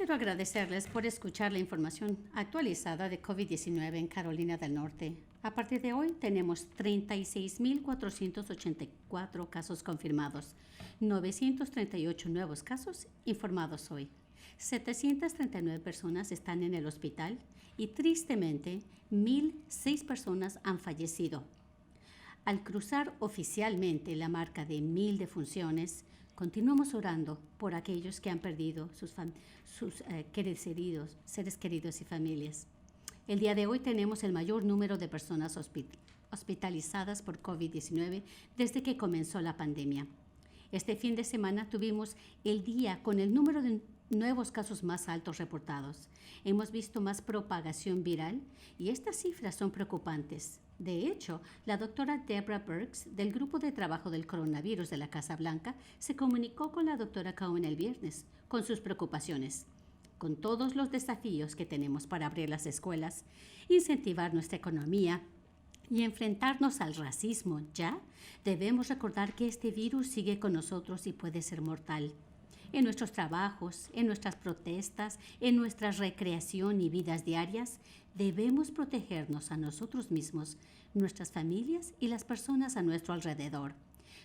quiero agradecerles por escuchar la información actualizada de COVID-19 en Carolina del Norte. A partir de hoy tenemos 36.484 casos confirmados, 938 nuevos casos informados hoy. 739 personas están en el hospital y tristemente 1,006 personas han fallecido. Al cruzar oficialmente la marca de 1,000 defunciones, continuamos orando por aquellos que han perdido sus seres queridos y familias. El día de hoy tenemos el mayor número de personas hospitalizadas por COVID-19 desde que comenzó la pandemia. Este fin de semana tuvimos el día con el número de nuevos casos más altos reportados. Hemos visto más propagación viral y estas cifras son preocupantes. De hecho, la doctora Deborah Birx, del Grupo de Trabajo del Coronavirus de la Casa Blanca, se comunicó con la doctora Cohen el viernes con sus preocupaciones. Con todos los desafíos que tenemos para abrir las escuelas, incentivar nuestra economía y enfrentarnos al racismo debemos recordar que este virus sigue con nosotros y puede ser mortal. En nuestros trabajos, en nuestras protestas, en nuestra recreación y vidas diarias, debemos protegernos a nosotros mismos, nuestras familias y las personas a nuestro alrededor.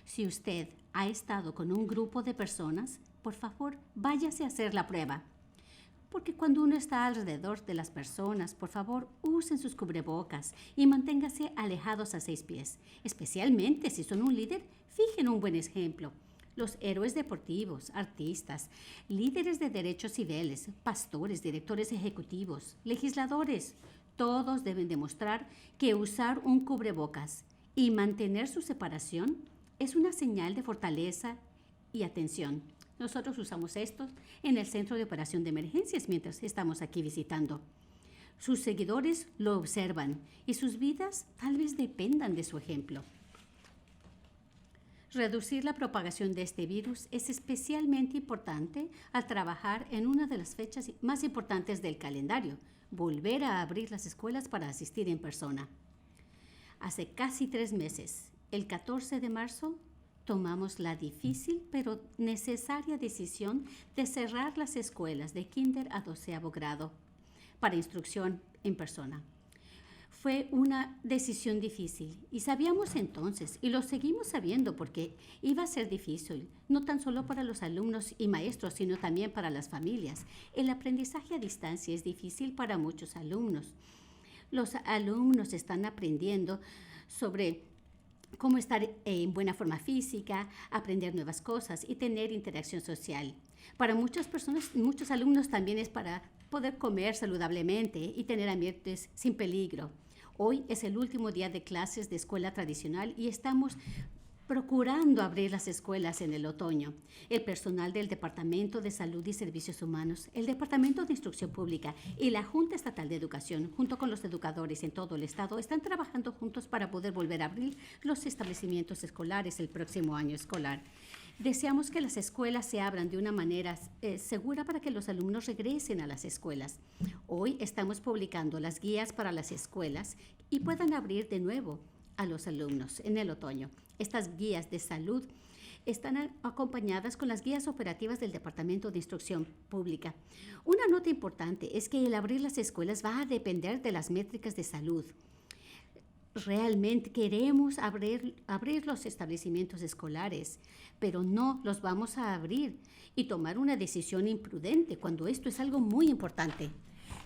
Si usted ha estado con un grupo de personas, por favor, váyase a hacer la prueba. Porque cuando uno está alrededor de las personas, por favor, usen sus cubrebocas y manténganse alejados a 6 pies. Especialmente si son un líder, fijen un buen ejemplo. Los héroes deportivos, artistas, líderes de derechos civiles, pastores, directores ejecutivos, legisladores, todos deben demostrar que usar un cubrebocas y mantener su separación es una señal de fortaleza y atención. Nosotros usamos esto en el Centro de Operación de Emergencias mientras estamos aquí visitando. Sus seguidores lo observan y sus vidas tal vez dependan de su ejemplo. Reducir la propagación de este virus es especialmente importante al trabajar en una de las fechas más importantes del calendario, volver a abrir las escuelas para asistir en persona. Hace casi 3 meses, el 14 de marzo, tomamos la difícil pero necesaria decisión de cerrar las escuelas de kinder a 12º grado para instrucción en persona. Fue una decisión difícil y sabíamos entonces, y lo seguimos sabiendo porque iba a ser difícil, no tan solo para los alumnos y maestros, sino también para las familias. El aprendizaje a distancia es difícil para muchos alumnos. Los alumnos están aprendiendo sobre cómo estar en buena forma física, aprender nuevas cosas y tener interacción social. Para muchas personas, muchos alumnos también es para poder comer saludablemente y tener ambientes sin peligro. Hoy es el último día de clases de escuela tradicional y estamos procurando abrir las escuelas en el otoño. El personal del Departamento de Salud y Servicios Humanos, el Departamento de Instrucción Pública y la Junta Estatal de Educación, junto con los educadores en todo el estado, están trabajando juntos para poder volver a abrir los establecimientos escolares el próximo año escolar. Deseamos que las escuelas se abran de una manera segura para que los alumnos regresen a las escuelas. Hoy estamos publicando las guías para las escuelas y puedan abrir de nuevo a los alumnos en el otoño. Estas guías de salud están acompañadas con las guías operativas del Departamento de Instrucción Pública. Una nota importante es que el abrir las escuelas va a depender de las métricas de salud. Realmente queremos abrir los establecimientos escolares, pero no los vamos a abrir y tomar una decisión imprudente cuando esto es algo muy importante.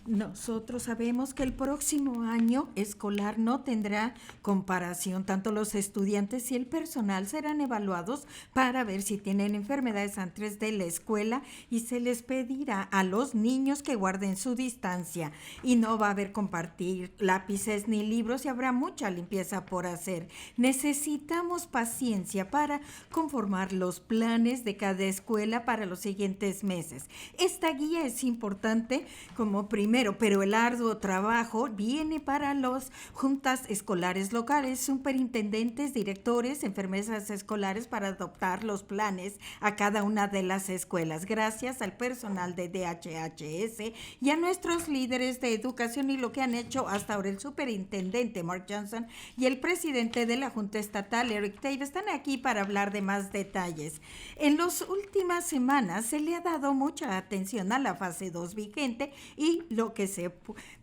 Nosotros sabemos que el próximo año escolar no tendrá comparación. Tanto los estudiantes y el personal serán evaluados para ver si tienen enfermedades antes de la escuela y se les pedirá a los niños que guarden su distancia. Y no va a haber compartir lápices ni libros y habrá mucha limpieza por hacer. Necesitamos paciencia para conformar los planes de cada escuela para los siguientes meses. Esta guía es importante como primer primero, pero el arduo trabajo viene para las juntas escolares locales, superintendentes, directores, enfermeras escolares para adoptar los planes a cada una de las escuelas. Gracias al personal de DHHS y a nuestros líderes de educación y lo que han hecho hasta ahora el superintendente Mark Johnson y el presidente de la Junta Estatal, Eric Davis, están aquí para hablar de más detalles. En las últimas semanas se le ha dado mucha atención a la fase 2 vigente y lo que se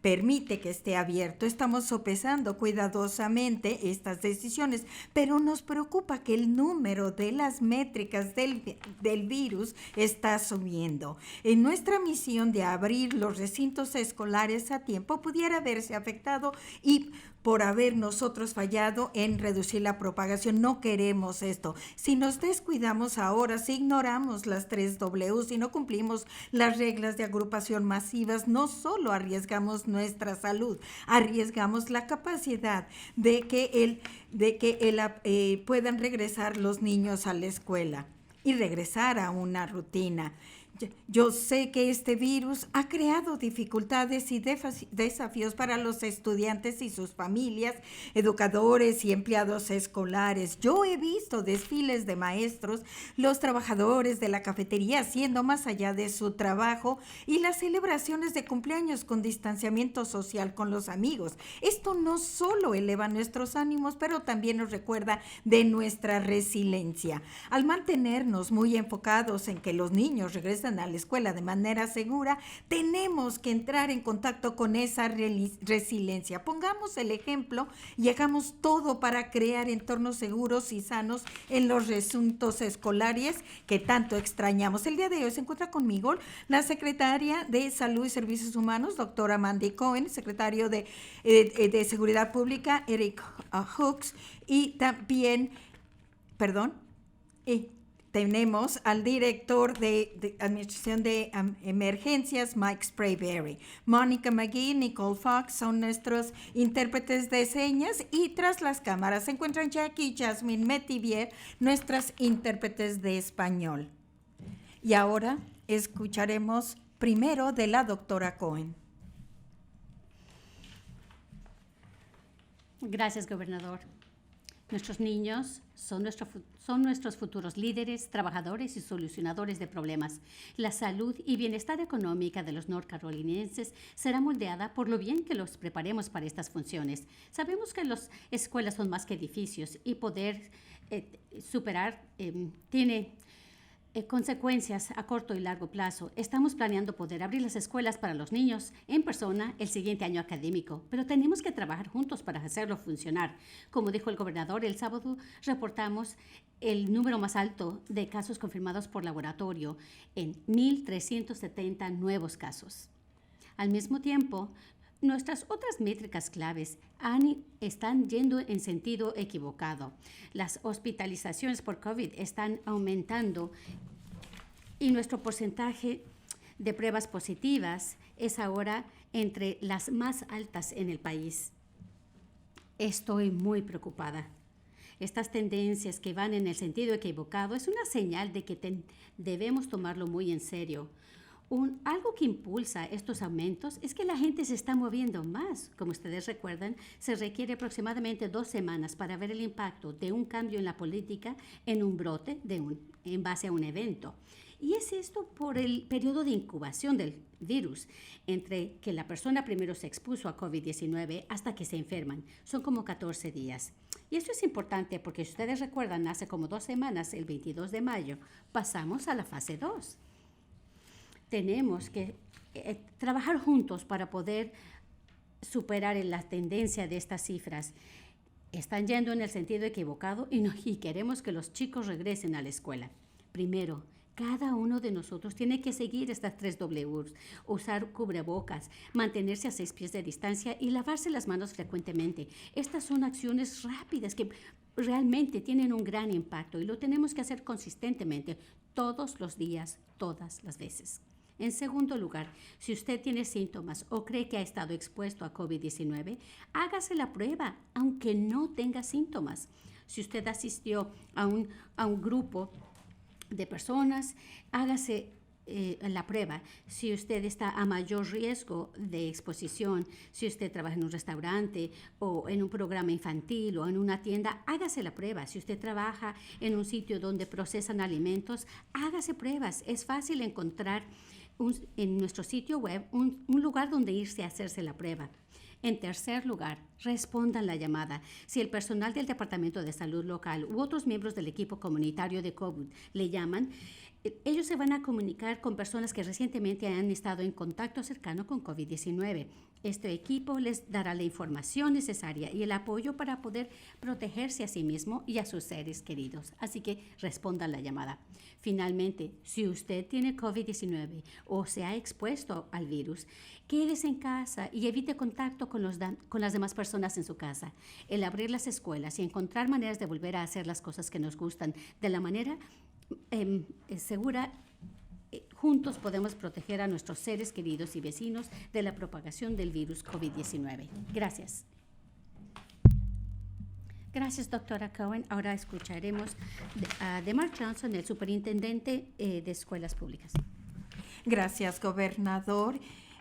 permite que esté abierto. Estamos sopesando cuidadosamente estas decisiones, pero nos preocupa que el número de las métricas del virus está subiendo. En nuestra misión de abrir los recintos escolares a tiempo pudiera verse afectado y por haber nosotros fallado en reducir la propagación. No queremos esto. Si nos descuidamos ahora, si ignoramos las 3 W, si no cumplimos las reglas de agrupación masivas, no solo arriesgamos nuestra salud, arriesgamos la capacidad de que puedan regresar los niños a la escuela y regresar a una rutina. Yo sé que este virus ha creado dificultades y desafíos para los estudiantes y sus familias, educadores y empleados escolares. Yo he visto desfiles de maestros, los trabajadores de la cafetería haciendo más allá de su trabajo y las celebraciones de cumpleaños con distanciamiento social con los amigos. Esto no solo eleva nuestros ánimos, pero también nos recuerda de nuestra resiliencia. Al mantenernos muy enfocados en que los niños regresen a la escuela de manera segura, tenemos que entrar en contacto con esa resiliencia. Pongamos el ejemplo y hagamos todo para crear entornos seguros y sanos en los recintos escolares que tanto extrañamos. El día de hoy se encuentra conmigo la secretaria de Salud y Servicios Humanos, doctora Mandy Cohen, secretario de Seguridad Pública, Eric Hooks, y también, tenemos al director de Administración de Emergencias, Mike Sprayberry. Mónica McGee, Nicole Fox son nuestros intérpretes de señas y tras las cámaras se encuentran Jackie y Jasmine Metivier, nuestras intérpretes de español. Y ahora escucharemos primero de la doctora Cohen. Gracias, gobernador. Nuestros niños son nuestros futuros líderes, trabajadores y solucionadores de problemas. La salud y bienestar económica de los norcarolinienses será moldeada por lo bien que los preparemos para estas funciones. Sabemos que las escuelas son más que edificios y poder superar tiene consecuencias a corto y largo plazo. Estamos planeando poder abrir las escuelas para los niños en persona el siguiente año académico, pero tenemos que trabajar juntos para hacerlo funcionar. Como dijo el gobernador, el sábado reportamos el número más alto de casos confirmados por laboratorio en 1,370 nuevos casos. Al mismo tiempo, nuestras otras métricas claves están yendo en sentido equivocado. Las hospitalizaciones por COVID están aumentando y nuestro porcentaje de pruebas positivas es ahora entre las más altas en el país. Estoy muy preocupada. Estas tendencias que van en el sentido equivocado es una señal de que debemos tomarlo muy en serio. Algo que impulsa estos aumentos es que la gente se está moviendo más. Como ustedes recuerdan, se requiere aproximadamente 2 semanas para ver el impacto de un cambio en la política en un brote en base a un evento. Y es esto por el periodo de incubación del virus, entre que la persona primero se expuso a COVID-19 hasta que se enferman. Son como 14 días. Y esto es importante porque, si ustedes recuerdan, hace como 2 semanas, el 22 de mayo, pasamos a la fase 2. Tenemos que trabajar juntos para poder superar la tendencia de estas cifras. Están yendo en el sentido equivocado y queremos que los chicos regresen a la escuela. Primero, cada uno de nosotros tiene que seguir estas 3 Ws, usar cubrebocas, mantenerse a 6 pies de distancia y lavarse las manos frecuentemente. Estas son acciones rápidas que realmente tienen un gran impacto y lo tenemos que hacer consistentemente, todos los días, todas las veces. En segundo lugar, si usted tiene síntomas o cree que ha estado expuesto a COVID-19, hágase la prueba, aunque no tenga síntomas. Si usted asistió a un grupo de personas, hágase la prueba. Si usted está a mayor riesgo de exposición, si usted trabaja en un restaurante o en un programa infantil o en una tienda, hágase la prueba. Si usted trabaja en un sitio donde procesan alimentos, hágase pruebas. Es fácil encontrar en nuestro sitio web un lugar donde irse a hacerse la prueba. En tercer lugar, respondan la llamada. Si el personal del Departamento de Salud local u otros miembros del equipo comunitario de COVID le llaman, ellos se van a comunicar con personas que recientemente han estado en contacto cercano con COVID-19. Este equipo les dará la información necesaria y el apoyo para poder protegerse a sí mismo y a sus seres queridos. Así que respondan la llamada. Finalmente, si usted tiene COVID-19 o se ha expuesto al virus, quédese en casa y evite contacto con las demás personas en su casa. El abrir las escuelas y encontrar maneras de volver a hacer las cosas que nos gustan de la manera segura, juntos podemos proteger a nuestros seres queridos y vecinos de la propagación del virus COVID-19. Gracias. Gracias, doctora Cohen. Ahora escucharemos de Mark Johnson, el superintendente de escuelas públicas. Gracias, gobernador.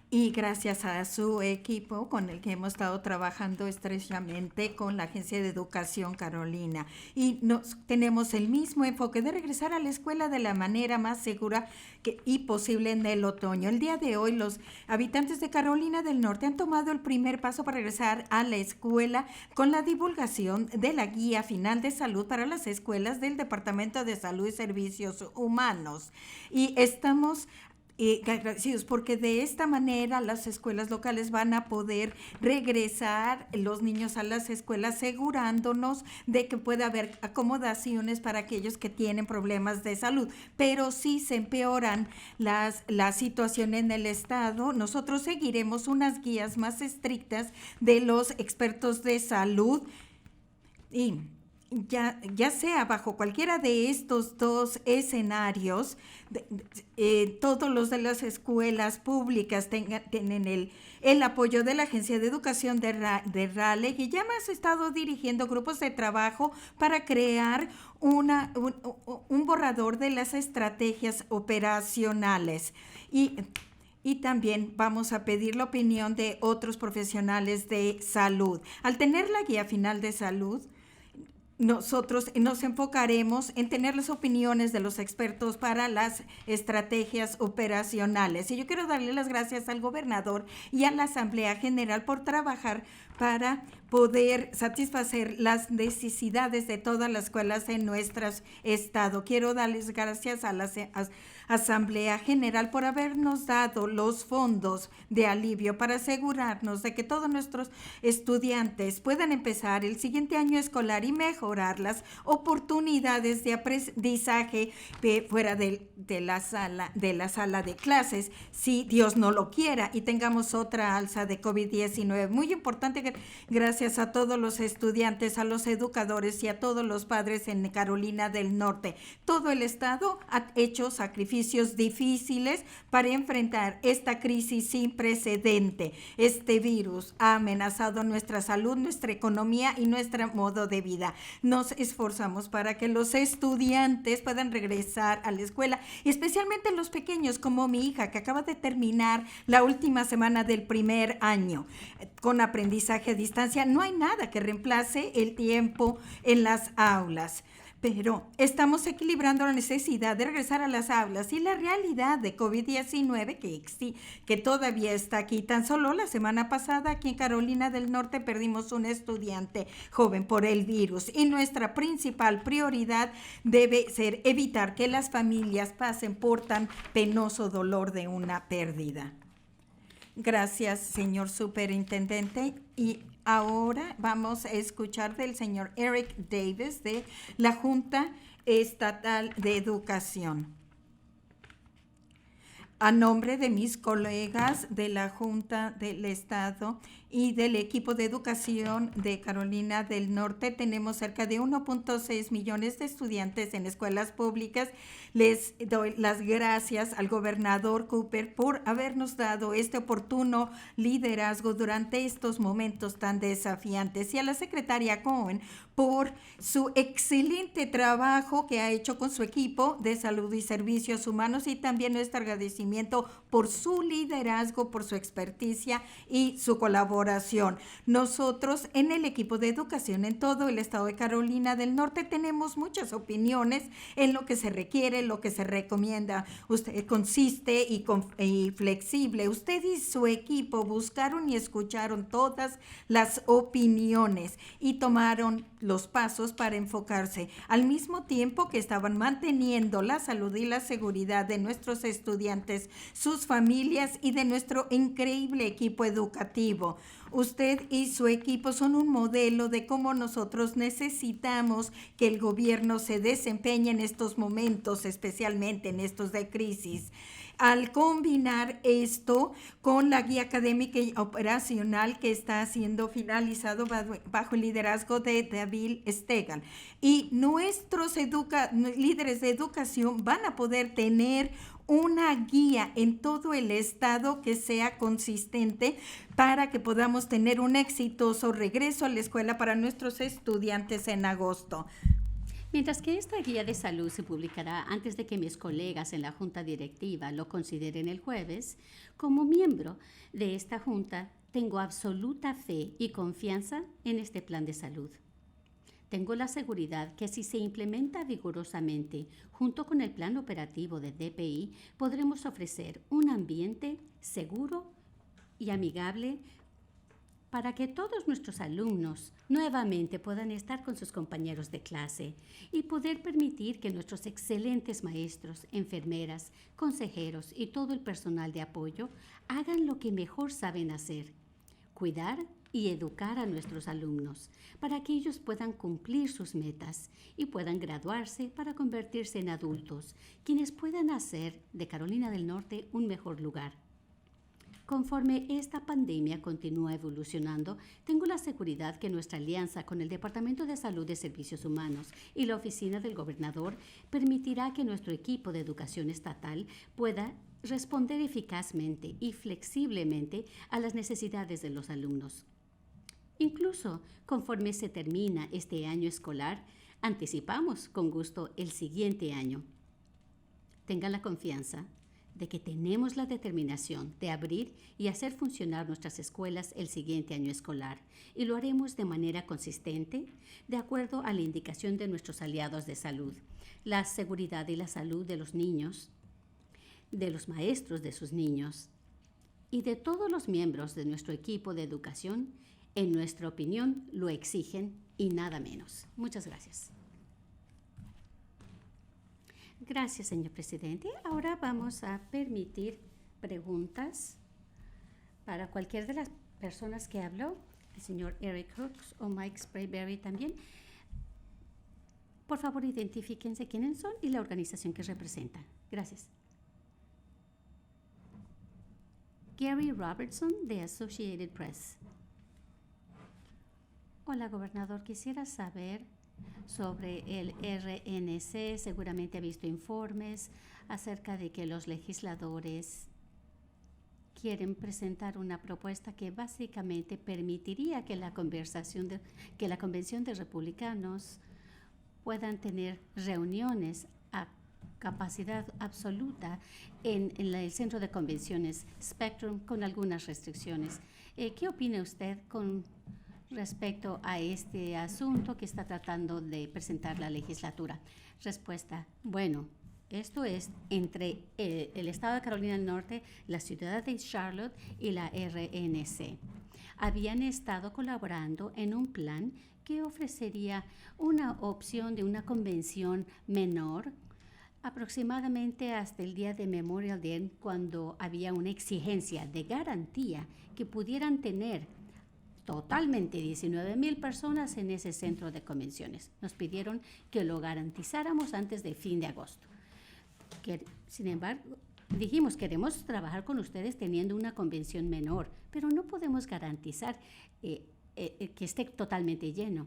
Y gracias a su equipo con el que hemos estado trabajando estrechamente con la Agencia de Educación Carolina. Y tenemos el mismo enfoque de regresar a la escuela de la manera más segura y posible en el otoño. El día de hoy los habitantes de Carolina del Norte han tomado el primer paso para regresar a la escuela con la divulgación de la Guía Final de Salud para las escuelas del Departamento de Salud y Servicios Humanos. Y estamos agradecidos porque de esta manera las escuelas locales van a poder regresar los niños a las escuelas, asegurándonos de que pueda haber acomodaciones para aquellos que tienen problemas de salud. Pero si se empeoran la situación en el estado, nosotros seguiremos unas guías más estrictas de los expertos de salud y ya sea bajo cualquiera de estos dos escenarios, todos los de las escuelas públicas tienen el apoyo de la Agencia de Educación de Raleigh, y ya hemos estado dirigiendo grupos de trabajo para crear un borrador de las estrategias operacionales. Y también vamos a pedir la opinión de otros profesionales de salud. Al tener la guía final de salud, nosotros nos enfocaremos en tener las opiniones de los expertos para las estrategias operacionales. Y yo quiero darle las gracias al gobernador y a la Asamblea General por trabajar para poder satisfacer las necesidades de todas las escuelas en nuestro estado. Quiero darles gracias a la Asamblea General por habernos dado los fondos de alivio para asegurarnos de que todos nuestros estudiantes puedan empezar el siguiente año escolar y mejorar las oportunidades de aprendizaje fuera de la sala de clases, si Dios no lo quiera y tengamos otra alza de COVID-19. Muy importante, gracias a todos los estudiantes, a los educadores y a todos los padres en Carolina del Norte. Todo el estado ha hecho sacrificios difíciles para enfrentar esta crisis sin precedente. Este virus ha amenazado nuestra salud, nuestra economía y nuestro modo de vida. Nos esforzamos para que los estudiantes puedan regresar a la escuela, especialmente los pequeños, como mi hija, que acaba de terminar la última semana del primer año con aprendizaje a distancia. No hay nada que reemplace el tiempo en las aulas, pero estamos equilibrando la necesidad de regresar a las aulas y la realidad de COVID-19 que todavía está aquí. Tan solo la semana pasada aquí en Carolina del Norte perdimos un estudiante joven por el virus, y nuestra principal prioridad debe ser evitar que las familias pasen por tan penoso dolor de una pérdida. Gracias, señor superintendente. Y ahora vamos a escuchar del señor Eric Davis de la Junta Estatal de Educación. A nombre de mis colegas de la Junta del Estado y del equipo de educación de Carolina del Norte, tenemos cerca de 1.6 millones de estudiantes en escuelas públicas. Les doy las gracias al gobernador Cooper por habernos dado este oportuno liderazgo durante estos momentos tan desafiantes, y a la secretaria Cohen por su excelente trabajo que ha hecho con su equipo de salud y servicios humanos, y también nuestro agradecimiento por su liderazgo, por su experticia y su colaboración. Nosotros en el equipo de educación en todo el estado de Carolina del Norte tenemos muchas opiniones en lo que se requiere, lo que se recomienda. Usted consiste y flexible. Usted y su equipo buscaron y escucharon todas las opiniones y tomaron los pasos para enfocarse, al mismo tiempo que estaban manteniendo la salud y la seguridad de nuestros estudiantes, sus familias y de nuestro increíble equipo educativo. Usted y su equipo son un modelo de cómo nosotros necesitamos que el gobierno se desempeñe en estos momentos, especialmente en estos de crisis. Al combinar esto con la guía académica y operacional que está siendo finalizado bajo el liderazgo de David Stegan, y nuestros líderes de educación van a poder tener una guía en todo el estado que sea consistente para que podamos tener un exitoso regreso a la escuela para nuestros estudiantes en agosto. Mientras que esta guía de salud se publicará antes de que mis colegas en la junta directiva lo consideren el jueves, como miembro de esta junta tengo absoluta fe y confianza en este plan de salud. Tengo la seguridad que si se implementa vigorosamente junto con el plan operativo de DPI, podremos ofrecer un ambiente seguro y amigable para que todos nuestros alumnos nuevamente puedan estar con sus compañeros de clase y poder permitir que nuestros excelentes maestros, enfermeras, consejeros y todo el personal de apoyo hagan lo que mejor saben hacer: cuidar y educar a nuestros alumnos para que ellos puedan cumplir sus metas y puedan graduarse para convertirse en adultos, quienes puedan hacer de Carolina del Norte un mejor lugar. Conforme esta pandemia continúa evolucionando, tengo la seguridad que nuestra alianza con el Departamento de Salud y Servicios Humanos y la Oficina del Gobernador permitirá que nuestro equipo de educación estatal pueda responder eficazmente y flexiblemente a las necesidades de los alumnos. Incluso conforme se termina este año escolar, anticipamos con gusto el siguiente año. Tengan la confianza de que tenemos la determinación de abrir y hacer funcionar nuestras escuelas el siguiente año escolar, y lo haremos de manera consistente, de acuerdo a la indicación de nuestros aliados de salud, la seguridad y la salud de los niños, de los maestros de sus niños y de todos los miembros de nuestro equipo de educación. En nuestra opinión, lo exigen y nada menos. Muchas gracias. Gracias, señor presidente. Ahora vamos a permitir preguntas para cualquier de las personas que habló, el señor Eric Hooks o Mike Sprayberry también. Por favor, identifíquense quiénes son y la organización que representan. Gracias. Gary Robertson, de Associated Press. Hola, gobernador. Quisiera saber sobre el RNC. Seguramente ha visto informes acerca de que los legisladores quieren presentar una propuesta que básicamente permitiría que la Convención de Republicanos puedan tener reuniones a capacidad absoluta en el centro de convenciones Spectrum, con algunas restricciones. ¿Qué opina usted con respecto a este asunto que está tratando de presentar la legislatura? Respuesta: bueno, esto es entre el estado de Carolina del Norte, la ciudad de Charlotte y la RNC. Habían estado colaborando en un plan que ofrecería una opción de una convención menor, aproximadamente hasta el día de Memorial Day, cuando había una exigencia de garantía que pudieran tener totalmente 19,000 personas en ese centro de convenciones. Nos pidieron que lo garantizáramos antes de fin de agosto. Sin embargo, Dijimos, queremos trabajar con ustedes teniendo una convención menor, pero no podemos garantizar que esté totalmente lleno.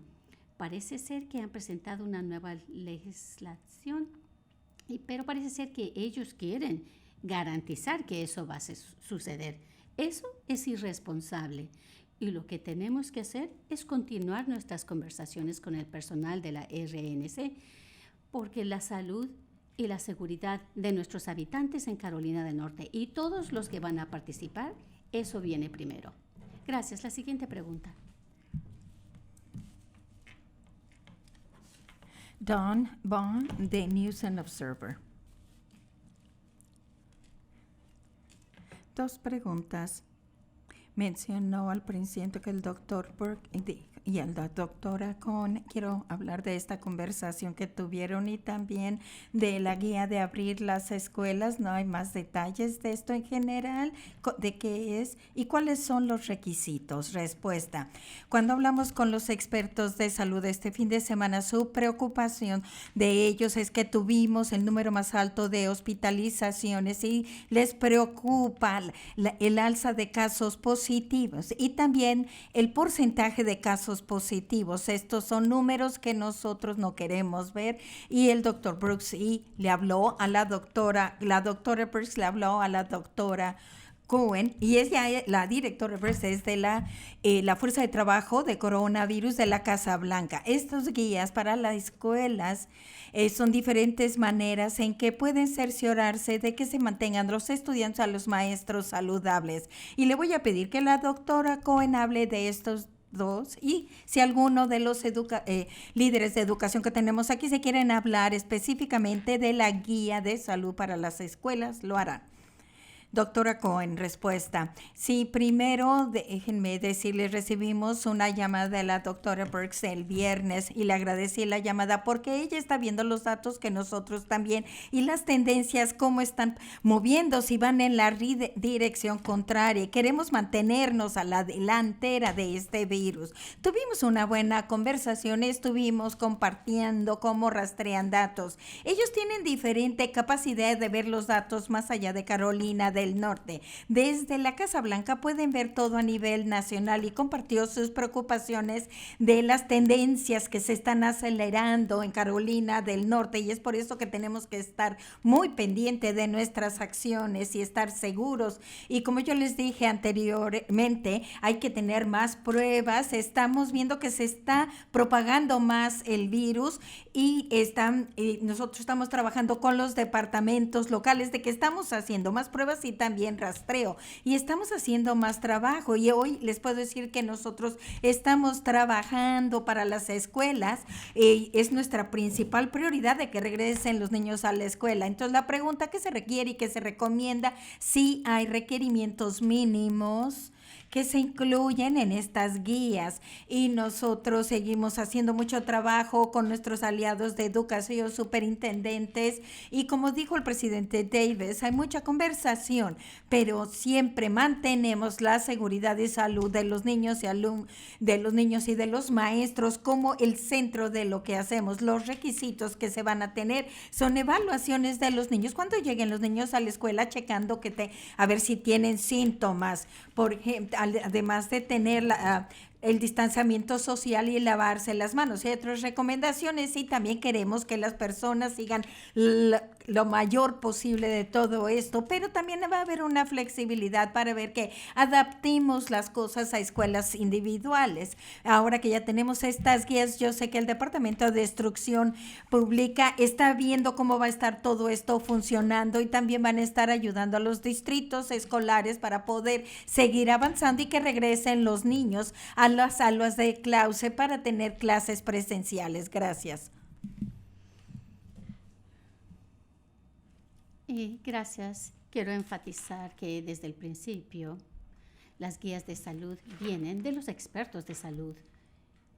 Parece ser que han presentado una nueva legislación, pero parece ser que ellos quieren garantizar que eso va a suceder. Eso es irresponsable. Y lo que tenemos que hacer es continuar nuestras conversaciones con el personal de la RNC, porque la salud y la seguridad de nuestros habitantes en Carolina del Norte y todos los que van a participar, eso viene primero. Gracias. La siguiente pregunta. Don Bond, de News and Observer. 2 preguntas. Mencionó al principio que el doctor Burke y la doctora Cohen, quiero hablar de esta conversación que tuvieron y también de la guía de abrir las escuelas. ¿No hay más detalles de esto en general? ¿De qué es? ¿Y cuáles son los requisitos? Respuesta. Cuando hablamos con los expertos de salud este fin de semana, su preocupación de ellos es que tuvimos el número más alto de hospitalizaciones y les preocupa el alza de casos positivos y también el porcentaje de casos positivos. Estos son números que nosotros no queremos ver y el doctor Brooks le habló a la doctora Brooks le habló a la doctora Cohen, y ella, la directora es de la Fuerza de Trabajo de Coronavirus de la Casa Blanca. Estos guías para las escuelas son diferentes maneras en que pueden cerciorarse de que se mantengan los estudiantes a los maestros saludables. Y le voy a pedir que la doctora Cohen hable de estos 2 y si alguno de los líderes de educación que tenemos aquí se quieren hablar específicamente de la guía de salud para las escuelas, lo harán. Doctora Cohen, respuesta. Sí, primero déjenme decirles, recibimos una llamada de la doctora Burks el viernes y le agradecí la llamada porque ella está viendo los datos que nosotros también y las tendencias, cómo están moviendo, si van en la dirección contraria. Queremos mantenernos a la delantera de este virus. Tuvimos una buena conversación, estuvimos compartiendo cómo rastrean datos. Ellos tienen diferente capacidad de ver los datos más allá de Carolina del Norte. Desde la Casa Blanca pueden ver todo a nivel nacional y compartió sus preocupaciones de las tendencias que se están acelerando en Carolina del Norte y es por eso que tenemos que estar muy pendiente de nuestras acciones y estar seguros. Y como yo les dije anteriormente, hay que tener más pruebas. Estamos viendo que se está propagando más el virus y nosotros estamos trabajando con los departamentos locales de que estamos haciendo más pruebas y también rastreo y estamos haciendo más trabajo y hoy les puedo decir que nosotros estamos trabajando para las escuelas, es nuestra principal prioridad de que regresen los niños a la escuela. Entonces la pregunta que se requiere y que se recomienda, si hay requerimientos mínimos que se incluyen en estas guías y nosotros seguimos haciendo mucho trabajo con nuestros aliados de educación, superintendentes y como dijo el presidente Davis, hay mucha conversación, pero siempre mantenemos la seguridad y salud de los niños y de los maestros como el centro de lo que hacemos. Los requisitos que se van a tener son evaluaciones de los niños cuando lleguen los niños a la escuela, checando a ver si tienen síntomas, por ejemplo, además de tener el distanciamiento social y lavarse las manos. Hay otras recomendaciones y también queremos que las personas sigan lo mayor posible de todo esto, pero también va a haber una flexibilidad para ver que adaptemos las cosas a escuelas individuales. Ahora que ya tenemos estas guías, yo sé que el Departamento de Instrucción Pública está viendo cómo va a estar todo esto funcionando y también van a estar ayudando a los distritos escolares para poder seguir avanzando y que regresen los niños a las aulas de clase para tener clases presenciales. Gracias. Y gracias. Quiero enfatizar que desde el principio las guías de salud vienen de los expertos de salud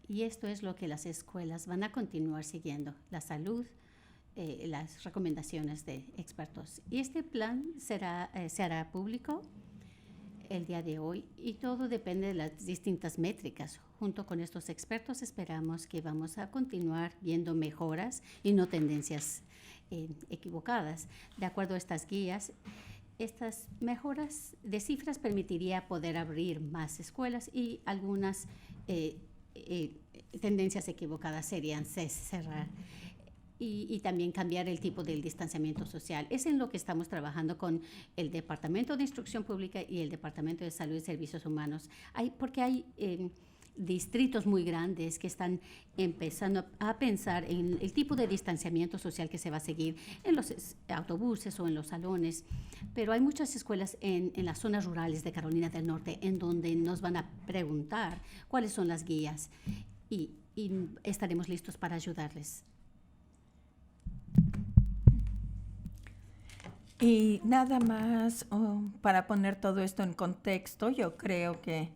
y esto es lo que las escuelas van a continuar siguiendo, la salud, las recomendaciones de expertos. Y este plan se hará público el día de hoy y todo depende de las distintas métricas. Junto con estos expertos esperamos que vamos a continuar viendo mejoras y no tendencias equivocadas. De acuerdo a estas guías, Estas mejoras de cifras permitiría poder abrir más escuelas y algunas tendencias equivocadas serían cerrar y también cambiar el tipo del distanciamiento social. Es en lo que estamos trabajando con el Departamento de Instrucción Pública y el Departamento de Salud y Servicios Humanos. Porque hay distritos muy grandes que están empezando a pensar en el tipo de distanciamiento social que se va a seguir en los autobuses o en los salones, pero hay muchas escuelas en las zonas rurales de Carolina del Norte en donde nos van a preguntar cuáles son las guías y estaremos listos para ayudarles. Y nada más para poner todo esto en contexto, yo creo que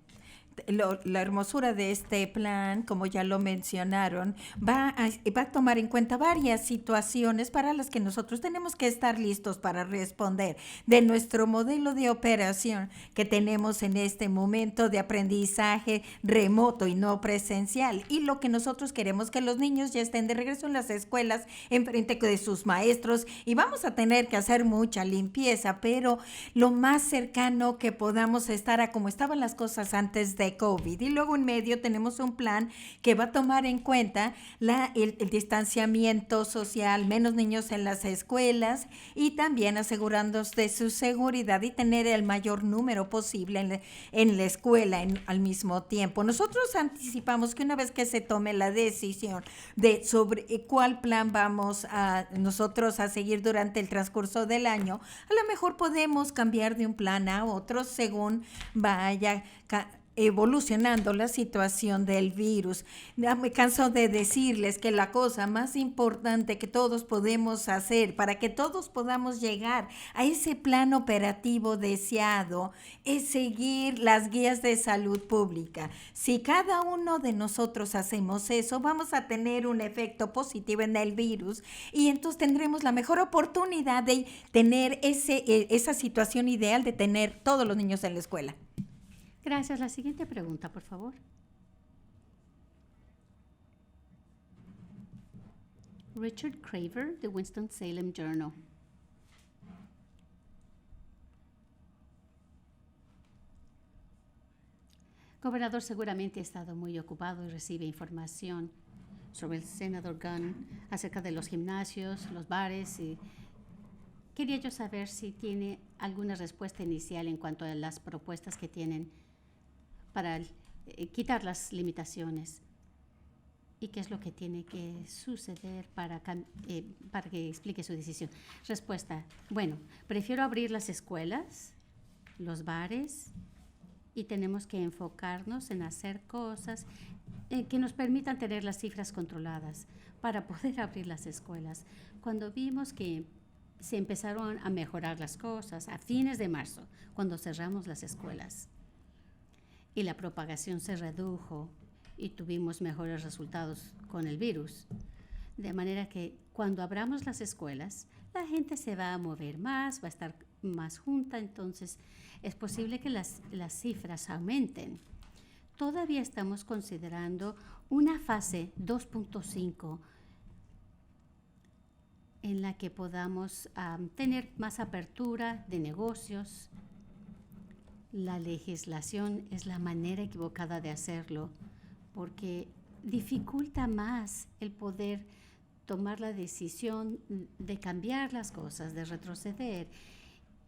la hermosura de este plan, como ya lo mencionaron, va a tomar en cuenta varias situaciones para las que nosotros tenemos que estar listos para responder de nuestro modelo de operación que tenemos en este momento de aprendizaje remoto y no presencial. Y lo que nosotros queremos que los niños ya estén de regreso en las escuelas, enfrente de sus maestros, y vamos a tener que hacer mucha limpieza, pero lo más cercano que podamos estar a como estaban las cosas antes de COVID. Y luego en medio tenemos un plan que va a tomar en cuenta el distanciamiento social, menos niños en las escuelas y también asegurándose de su seguridad y tener el mayor número posible en la escuela al mismo tiempo. Nosotros anticipamos que una vez que se tome la decisión sobre cuál plan vamos a nosotros a seguir durante el transcurso del año, a lo mejor podemos cambiar de un plan a otro según vaya evolucionando la situación del virus. Ya me canso de decirles que la cosa más importante que todos podemos hacer para que todos podamos llegar a ese plan operativo deseado es seguir las guías de salud pública. Si cada uno de nosotros hacemos eso, vamos a tener un efecto positivo en el virus y entonces tendremos la mejor oportunidad de tener esa situación ideal de tener todos los niños en la escuela. Gracias. La siguiente pregunta, por favor. Richard Craver, de Winston-Salem Journal. Gobernador, seguramente ha estado muy ocupado y recibe información sobre el senador Gunn acerca de los gimnasios, los bares y quería yo saber si tiene alguna respuesta inicial en cuanto a las propuestas que tienen para quitar las limitaciones y qué es lo que tiene que suceder para que explique su decisión. Respuesta, bueno, prefiero abrir las escuelas, los bares y tenemos que enfocarnos en hacer cosas que nos permitan tener las cifras controladas para poder abrir las escuelas. Cuando vimos que se empezaron a mejorar las cosas a fines de marzo, cuando cerramos las escuelas, y la propagación se redujo y tuvimos mejores resultados con el virus. De manera que cuando abramos las escuelas, la gente se va a mover más, va a estar más junta, entonces es posible que las cifras aumenten. Todavía estamos considerando una fase 2.5 en la que podamos tener más apertura de negocios. La legislación es la manera equivocada de hacerlo porque dificulta más el poder tomar la decisión de cambiar las cosas, de retroceder,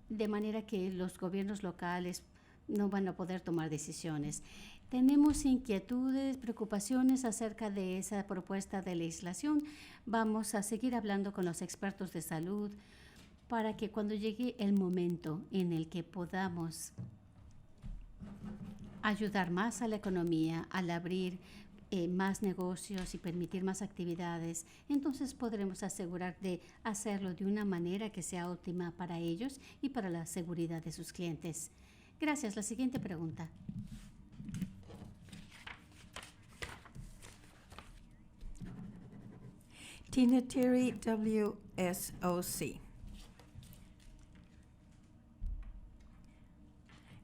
de manera que los gobiernos locales no van a poder tomar decisiones. Tenemos inquietudes, preocupaciones acerca de esa propuesta de legislación. Vamos a seguir hablando con los expertos de salud para que cuando llegue el momento en el que podamos ayudar más a la economía, al abrir más negocios y permitir más actividades, entonces podremos asegurar de hacerlo de una manera que sea óptima para ellos y para la seguridad de sus clientes. Gracias. La siguiente pregunta. Tina Terry, WSOC.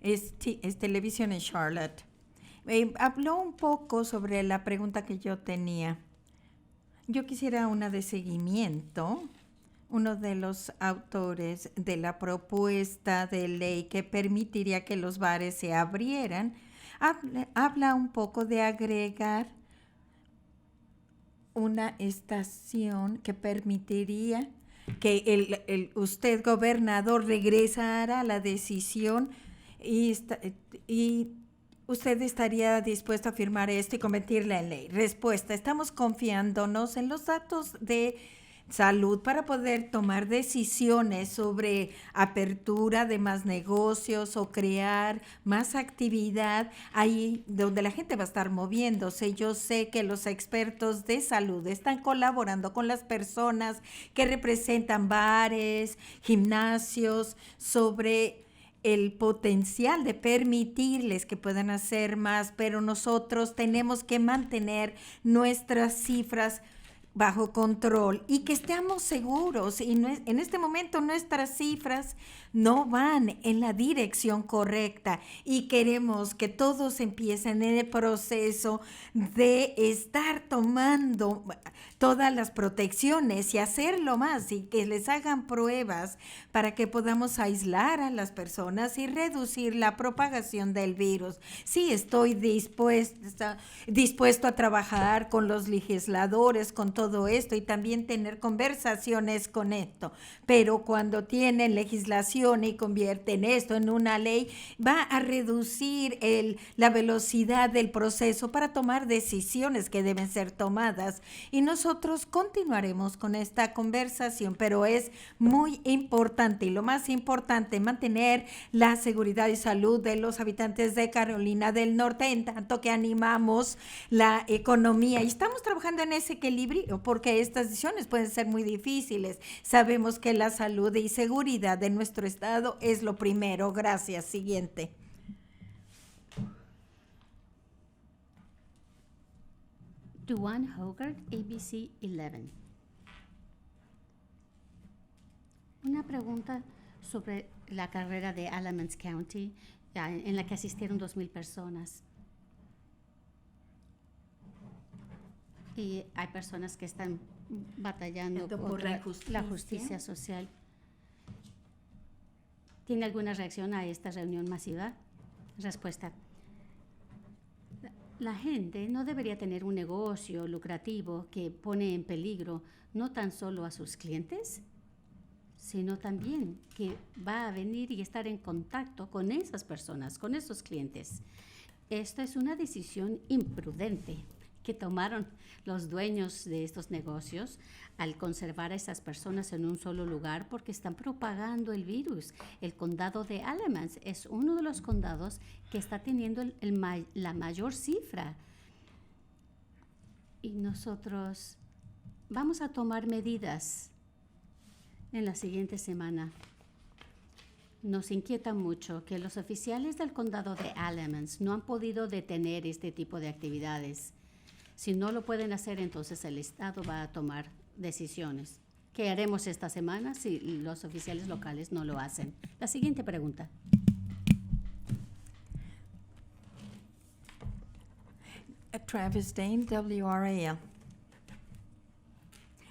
Es televisión en Charlotte. Habló un poco sobre la pregunta que yo tenía. Yo quisiera una de seguimiento, uno de los autores de la propuesta de ley que permitiría que los bares se abrieran, habla un poco de agregar una estación que permitiría que usted, gobernador, regresara a la decisión y usted estaría dispuesto a firmar esto y convertirla en ley. Respuesta: estamos confiándonos en los datos de salud para poder tomar decisiones sobre apertura de más negocios o crear más actividad ahí donde la gente va a estar moviéndose. Yo sé que los expertos de salud están colaborando con las personas que representan bares, gimnasios, sobre el potencial de permitirles que puedan hacer más, pero nosotros tenemos que mantener nuestras cifras bajo control y que estemos seguros. Y en este momento nuestras cifras no van en la dirección correcta y queremos que todos empiecen en el proceso de estar tomando todas las protecciones y hacerlo más, y que les hagan pruebas para que podamos aislar a las personas y reducir la propagación del virus. Sí, estoy dispuesto a trabajar con los legisladores, con todo esto, y también tener conversaciones con esto, pero cuando tienen legislación y convierten esto en una ley, va a reducir la velocidad del proceso para tomar decisiones que deben ser tomadas, y nosotros continuaremos con esta conversación, pero es muy importante, y lo más importante, mantener la seguridad y salud de los habitantes de Carolina del Norte, en tanto que animamos la economía, y estamos trabajando en ese equilibrio, porque estas decisiones pueden ser muy difíciles. Sabemos que la salud y seguridad de nuestro estado es lo primero. Gracias. Siguiente. Duane Hogarth, ABC 11. Una pregunta sobre la carrera de Alamance County, en la que asistieron 2,000 personas. Y hay personas que están batallando por la justicia social. ¿Tiene alguna reacción a esta reunión masiva? Respuesta: la gente no debería tener un negocio lucrativo que pone en peligro no tan solo a sus clientes, sino también que va a venir y estar en contacto con esas personas, con esos clientes. Esta es una decisión imprudente que tomaron los dueños de estos negocios al conservar a esas personas en un solo lugar, porque están propagando el virus. El condado de Alamance es uno de los condados que está teniendo la mayor cifra. Y nosotros vamos a tomar medidas en la siguiente semana. Nos inquieta mucho que los oficiales del condado de Alamance no han podido detener este tipo de actividades. Si no lo pueden hacer, entonces el Estado va a tomar decisiones. ¿Qué haremos esta semana si los oficiales locales no lo hacen? La siguiente pregunta. Travis Dane, WRAL.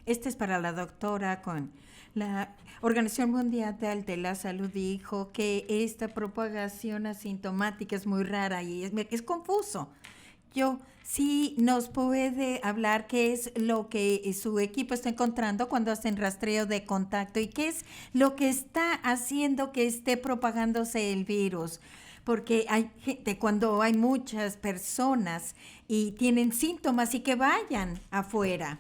Este es para la doctora Cohen. La Organización Mundial de la Salud dijo que esta propagación asintomática es muy rara y es confuso. Sí nos puede hablar qué es lo que su equipo está encontrando cuando hacen rastreo de contacto y qué es lo que está haciendo que esté propagándose el virus. Porque hay gente, cuando hay muchas personas y tienen síntomas, y que vayan afuera.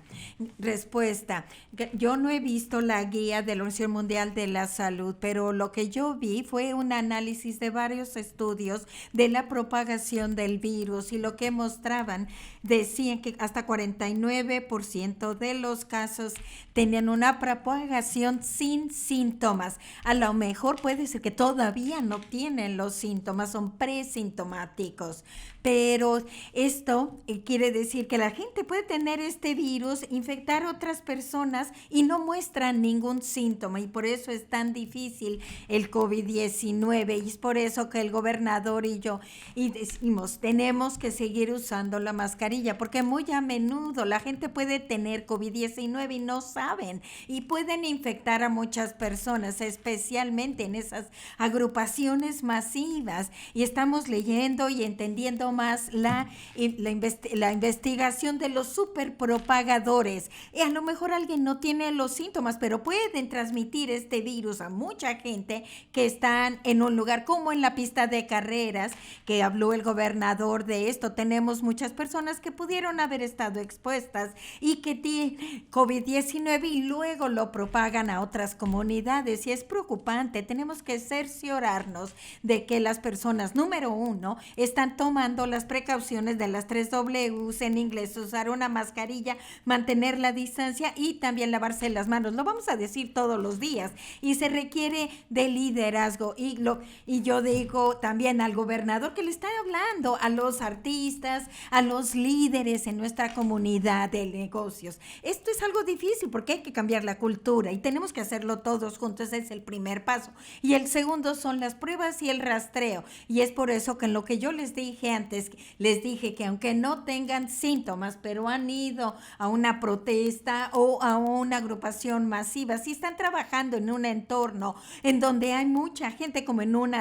Respuesta: yo no he visto la guía de la Organización Mundial de la Salud, pero lo que yo vi fue un análisis de varios estudios de la propagación del virus, y lo que mostraban, decían que hasta 49% de los casos tenían una propagación sin síntomas. A lo mejor puede ser que todavía no tienen los síntomas, síntomas, son presintomáticos. Pero esto quiere decir que la gente puede tener este virus, infectar a otras personas y no muestran ningún síntoma, y por eso es tan difícil el COVID-19, y es por eso que el gobernador y yo decimos, tenemos que seguir usando la mascarilla, porque muy a menudo la gente puede tener COVID-19 y no saben, y pueden infectar a muchas personas, especialmente en esas agrupaciones masivas, y estamos leyendo y entendiendo más la investigación de los superpropagadores. Y a lo mejor alguien no tiene los síntomas, pero pueden transmitir este virus a mucha gente que están en un lugar como en la pista de carreras, que habló el gobernador de esto. Tenemos muchas personas que pudieron haber estado expuestas y que tienen COVID-19 y luego lo propagan a otras comunidades, y es preocupante. Tenemos que cerciorarnos de que las personas, número uno, están tomando las precauciones de las 3 Ws en inglés: usar una mascarilla, mantener la distancia y también lavarse las manos. Lo vamos a decir todos los días, y se requiere de liderazgo, y yo digo también al gobernador que le está hablando a los artistas, a los líderes en nuestra comunidad de negocios. Esto es algo difícil porque hay que cambiar la cultura y tenemos que hacerlo todos juntos. Ese es el primer paso, y el segundo son las pruebas y el rastreo, y es por eso que en lo que yo les dije antes, les dije que aunque no tengan síntomas, pero han ido a una protesta o a una agrupación masiva, si están trabajando en un entorno en donde hay mucha gente, como en un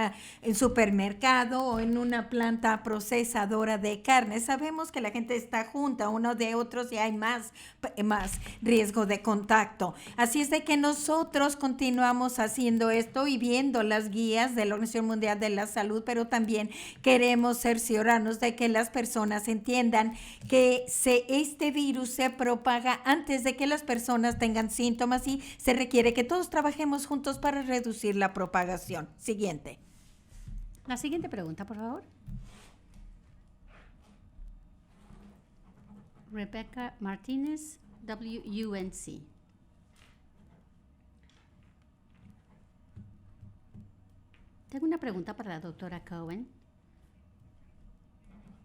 supermercado o en una planta procesadora de carne, sabemos que la gente está junta uno de otros y hay más riesgo de contacto. Así es de que nosotros continuamos haciendo esto y viendo las guías de la Organización Mundial de la Salud, pero también queremos cerciorarnos de que las personas entiendan que este virus se propaga antes de que las personas tengan síntomas, y se requiere que todos trabajemos juntos para reducir la propagación. Siguiente. La siguiente pregunta, por favor. Rebecca Martínez, WUNC. Tengo una pregunta para la doctora Cohen.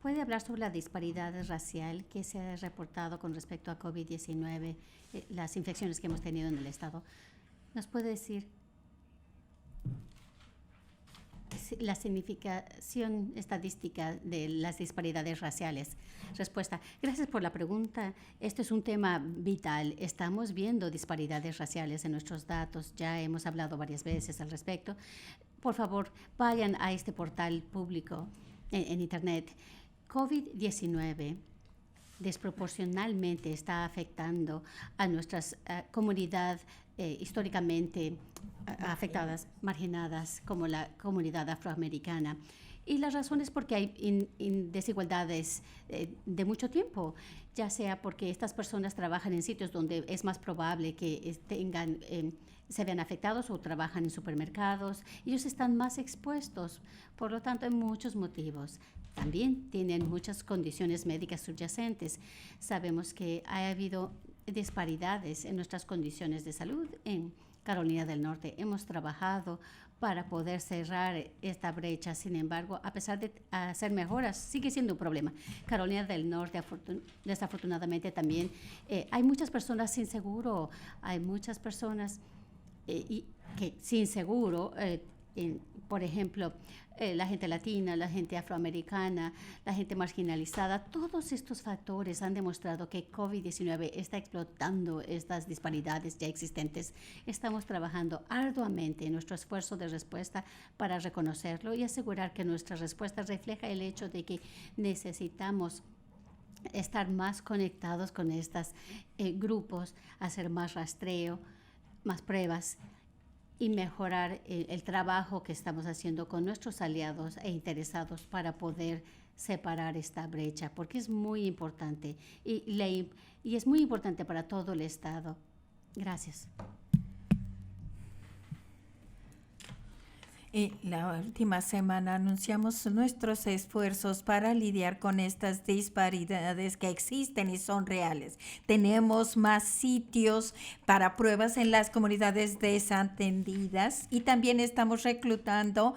¿Puede hablar sobre la disparidad racial que se ha reportado con respecto a COVID-19, las infecciones que hemos tenido en el estado? ¿Nos puede decir la significación estadística de las disparidades raciales? Respuesta: gracias por la pregunta. Este es un tema vital. Estamos viendo disparidades raciales en nuestros datos. Ya hemos hablado varias veces al respecto. Por favor, vayan a este portal público en Internet. COVID-19 desproporcionalmente está afectando a nuestras comunidades históricamente afectadas, marginadas, como la comunidad afroamericana. Y la razón es porque hay desigualdades de mucho tiempo, ya sea porque estas personas trabajan en sitios donde es más probable que se vean afectados, o trabajan en supermercados. Ellos están más expuestos, por lo tanto, hay muchos motivos. También tienen muchas condiciones médicas subyacentes. Sabemos que ha habido disparidades en nuestras condiciones de salud en Carolina del Norte. Hemos trabajado para poder cerrar esta brecha. Sin embargo, a pesar de hacer mejoras, sigue siendo un problema. Carolina del Norte, desafortunadamente, también hay muchas personas sin seguro. Hay muchas personas que sin seguro, por ejemplo, la gente latina, la gente afroamericana, la gente marginalizada. Todos estos factores han demostrado que COVID-19 está explotando estas disparidades ya existentes. Estamos trabajando arduamente en nuestro esfuerzo de respuesta para reconocerlo y asegurar que nuestra respuesta refleja el hecho de que necesitamos estar más conectados con estos grupos, hacer más rastreo, más pruebas y mejorar el trabajo que estamos haciendo con nuestros aliados e interesados para poder separar esta brecha, porque es muy importante y es muy importante para todo el Estado. Gracias. La última semana anunciamos nuestros esfuerzos para lidiar con estas disparidades que existen y son reales. Tenemos más sitios para pruebas en las comunidades desatendidas y también estamos reclutando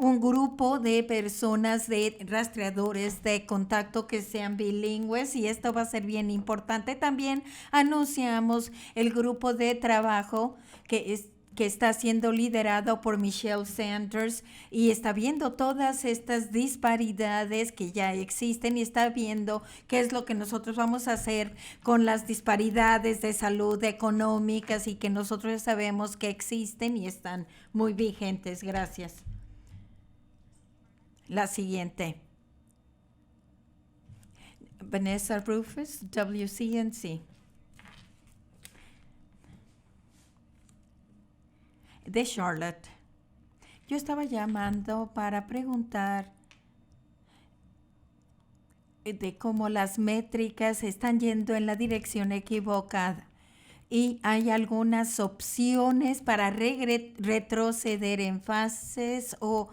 un grupo de personas, de rastreadores de contacto que sean bilingües y esto va a ser bien importante. También anunciamos el grupo de trabajo que está siendo liderado por Michelle Sanders y está viendo todas estas disparidades que ya existen y está viendo qué es lo que nosotros vamos a hacer con las disparidades de salud económicas y que nosotros ya sabemos que existen y están muy vigentes. Gracias. La siguiente. Vanessa Rufus, WCNC. De Charlotte. Yo estaba llamando para preguntar de cómo las métricas están yendo en la dirección equivocada y hay algunas opciones para retroceder en fases o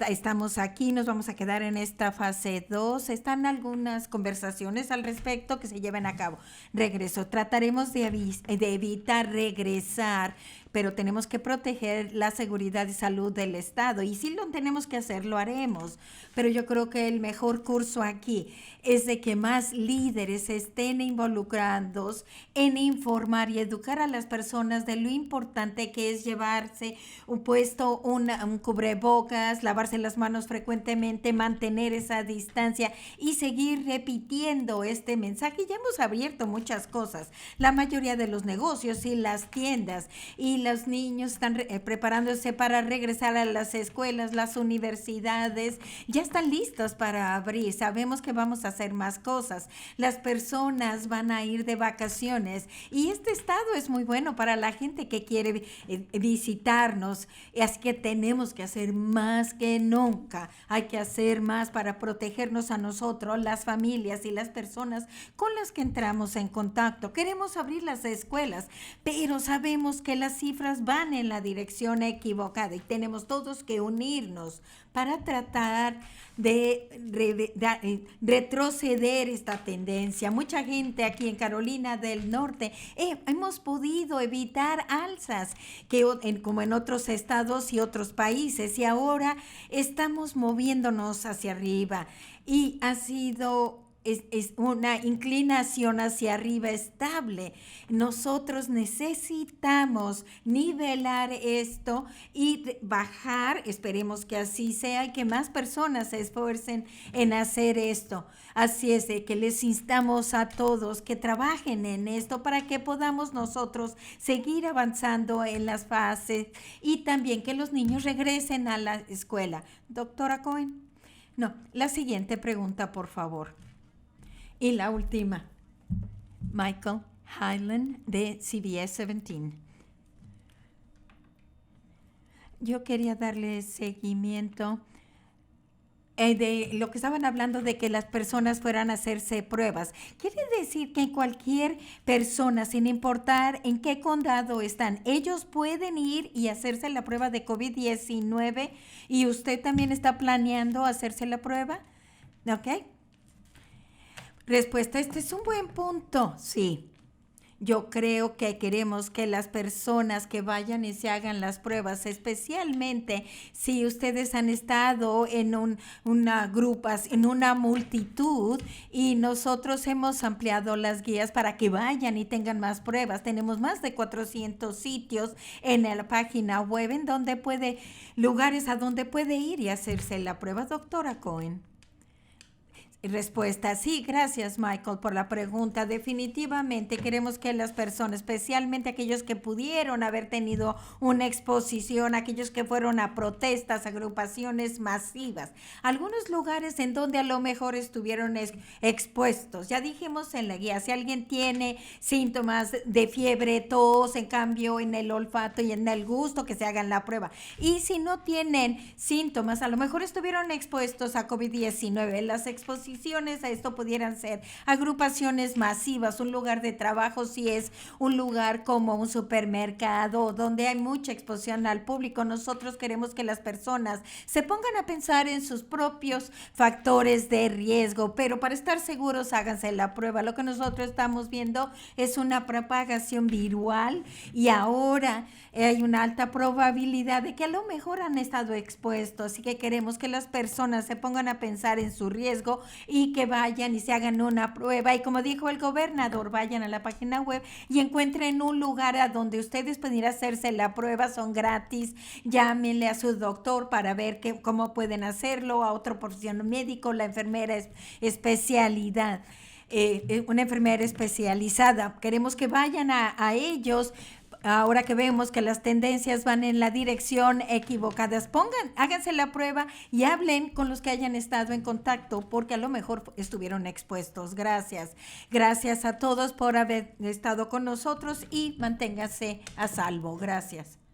estamos aquí, nos vamos a quedar en esta fase 2. Están algunas conversaciones al respecto que se lleven a cabo. Regreso. Trataremos de evitar regresar, pero tenemos que proteger la seguridad y salud del Estado. Y si lo tenemos que hacer, lo haremos. Pero yo creo que el mejor curso aquí es de que más líderes estén involucrados en informar y educar a las personas de lo importante que es llevarse un cubrebocas, lavarse las manos frecuentemente, mantener esa distancia y seguir repitiendo este mensaje. Ya hemos abierto muchas cosas. La mayoría de los negocios y las tiendas y los niños están preparándose para regresar a las escuelas, las universidades, ya están listos para abrir. Sabemos que vamos a hacer más cosas. Las personas van a ir de vacaciones y este estado es muy bueno para la gente que quiere visitarnos. Así que tenemos que hacer más que nunca. Hay que hacer más para protegernos a nosotros, las familias y las personas con las que entramos en contacto. Queremos abrir las escuelas, pero sabemos que las cifras van en la dirección equivocada y tenemos todos que unirnos para tratar de retroceder esta tendencia. Mucha gente aquí en Carolina del Norte hemos podido evitar alzas como en otros estados y otros países y ahora estamos moviéndonos hacia arriba y ha sido es una inclinación hacia arriba estable. Nosotros necesitamos nivelar esto y bajar, esperemos que así sea y que más personas se esfuercen en hacer esto. Así es de que les instamos a todos que trabajen en esto para que podamos nosotros seguir avanzando en las fases y también que los niños regresen a la escuela. Doctora Cohen. No, la siguiente pregunta, por favor. Y la última, Michael Hyland de CBS 17. Yo quería darle seguimiento de lo que estaban hablando de que las personas fueran a hacerse pruebas. ¿Quiere decir que cualquier persona, sin importar en qué condado están, ellos pueden ir y hacerse la prueba de COVID-19 y usted también está planeando hacerse la prueba? ¿Ok? Respuesta, este es un buen punto. Sí, yo creo que queremos que las personas que vayan y se hagan las pruebas, especialmente si ustedes han estado en en una multitud y nosotros hemos ampliado las guías para que vayan y tengan más pruebas. Tenemos más de 400 sitios en la página web en donde lugares a donde puede ir y hacerse la prueba. Doctora Cohen. Respuesta, sí, gracias Michael por la pregunta. Definitivamente queremos que las personas, especialmente aquellos que pudieron haber tenido una exposición, aquellos que fueron a protestas, agrupaciones masivas, algunos lugares en donde a lo mejor estuvieron expuestos. Ya dijimos en la guía, si alguien tiene síntomas de fiebre, tos, en cambio en el olfato y en el gusto, que se hagan la prueba. Y si no tienen síntomas, a lo mejor estuvieron expuestos a COVID-19, las exposiciones adiciones a esto pudieran ser agrupaciones masivas, un lugar de trabajo si es un lugar como un supermercado donde hay mucha exposición al público. Nosotros queremos que las personas se pongan a pensar en sus propios factores de riesgo, pero para estar seguros háganse la prueba. Lo que nosotros estamos viendo es una propagación viral y ahora hay una alta probabilidad de que a lo mejor han estado expuestos, así que queremos que las personas se pongan a pensar en su riesgo y que vayan y se hagan una prueba. Y como dijo el gobernador, vayan a la página web y encuentren un lugar a donde ustedes pueden ir a hacerse la prueba, son gratis. Llámenle a su doctor para ver cómo pueden hacerlo, a otro profesional médico, la enfermera especialidad. Una enfermera especializada. Queremos que vayan a ellos. Ahora que vemos que las tendencias van en la dirección equivocada, háganse la prueba y hablen con los que hayan estado en contacto, porque a lo mejor estuvieron expuestos. Gracias. Gracias a todos por haber estado con nosotros y manténganse a salvo. Gracias.